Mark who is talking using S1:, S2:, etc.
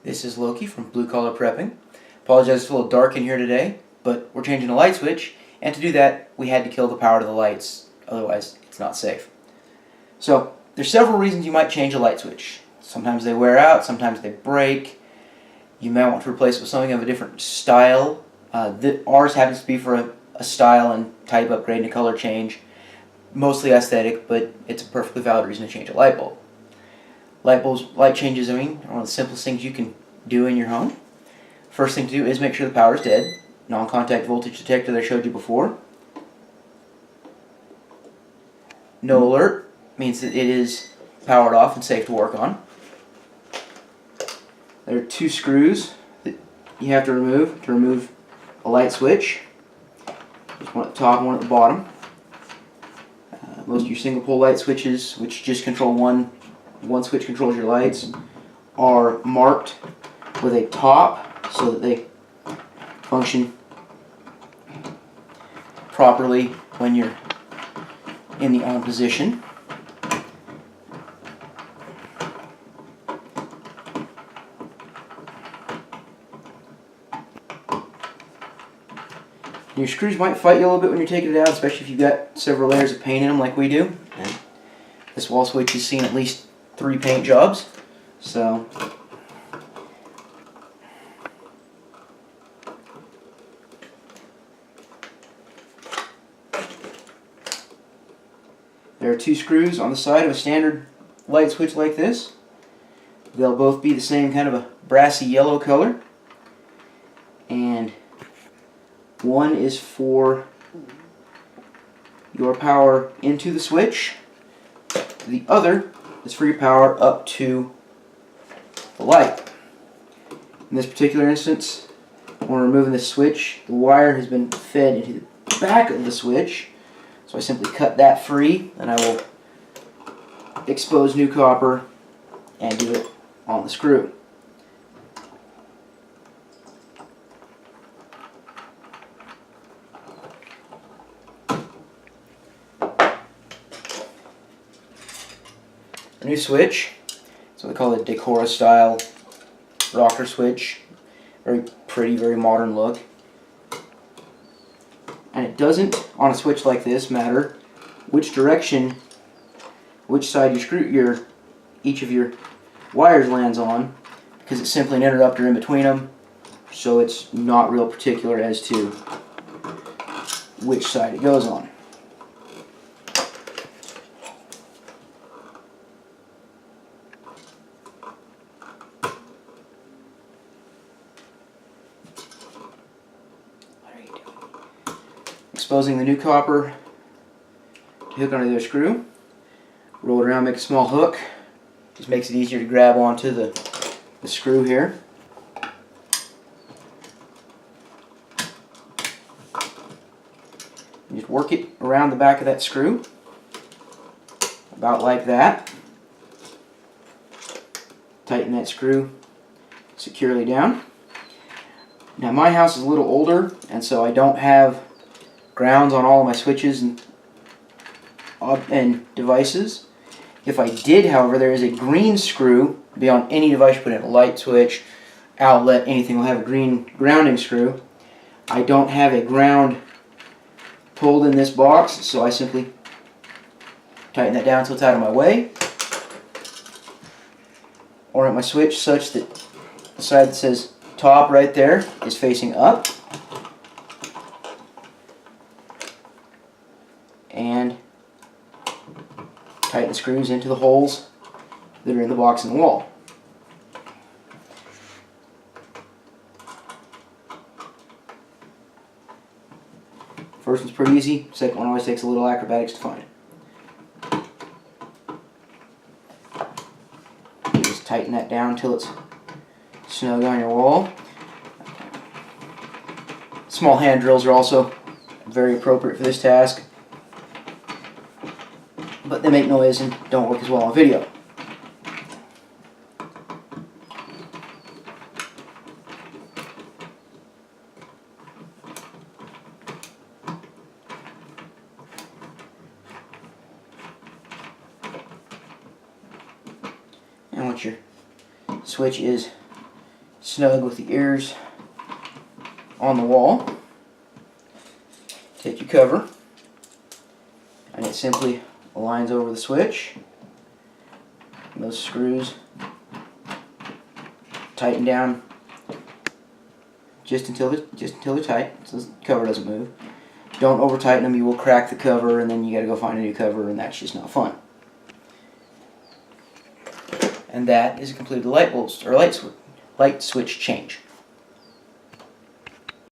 S1: This is Loki from Blue Collar Prepping. Apologize, it's a little dark in here today, but we're changing the light switch, and to do that, we had to kill the power to the lights, otherwise it's not safe. So, there's several reasons you might change a light switch. Sometimes they wear out, sometimes they break. You may want to replace it with something of a different style. Ours happens to be for a style and type upgrade and a color change. Mostly aesthetic, but it's a perfectly valid reason to change a light bulb. Light changes, are one of the simplest things you can do in your home. First thing to do is make sure the power is dead. Non-contact voltage detector that I showed you before. No alert means that it is powered off and safe to work on. There are two screws that you have to remove a light switch. There's one at the top and one at the bottom. Most of your single pole light switches, which just control one switch controls your lights, are marked with a top so that they function properly when you're in the on position. Your screws might fight you a little bit when you're taking it out, especially if you've got several layers of paint in them like we do. And this wall switch has seen at least 3 paint jobs, so there are 2 screws on the side of a standard light switch like this. They'll both be the same kind of a brassy yellow color, and one is for your power into the switch. The other is for your power up to the light. In this particular instance, when we're removing the switch, the wire has been fed into the back of the switch. So I simply cut that free, and I will expose new copper and do it on the screw. A new switch, so they call it Decora style rocker switch. Very pretty, very modern look. And it doesn't, on a switch like this, matter which direction, which side each of your wires lands on, because it's simply an interrupter in between them, so it's not real particular as to which side it goes on. Exposing the new copper to hook onto the screw. Roll it around, make a small hook. Just makes it easier to grab onto the screw here. And just work it around the back of that screw, about like that. Tighten that screw securely down. Now my house is a little older, and so I don't have grounds on all of my switches and devices. If I did, however, there is a green screw. Be on any device you put in, a light switch, outlet, anything will have a green grounding screw. I don't have a ground pulled in this box, so I simply tighten that down until it's out of my way. Orient my switch such that the side that says top right there is facing up. And tighten the screws into the holes that are in the box and the wall. First one's pretty easy, second one always takes a little acrobatics to find. You just tighten that down until it's snug on your wall. Small hand drills are also very appropriate for this task, but they make noise and don't work as well on video. And once your switch is snug with the ears on the wall. Take your cover, and it simply aligns over the switch. And those screws tighten down just until they're tight, so the cover doesn't move. Don't over tighten them; you will crack the cover, and then you got to go find a new cover, and that's just not fun. And that is a completed light switch change.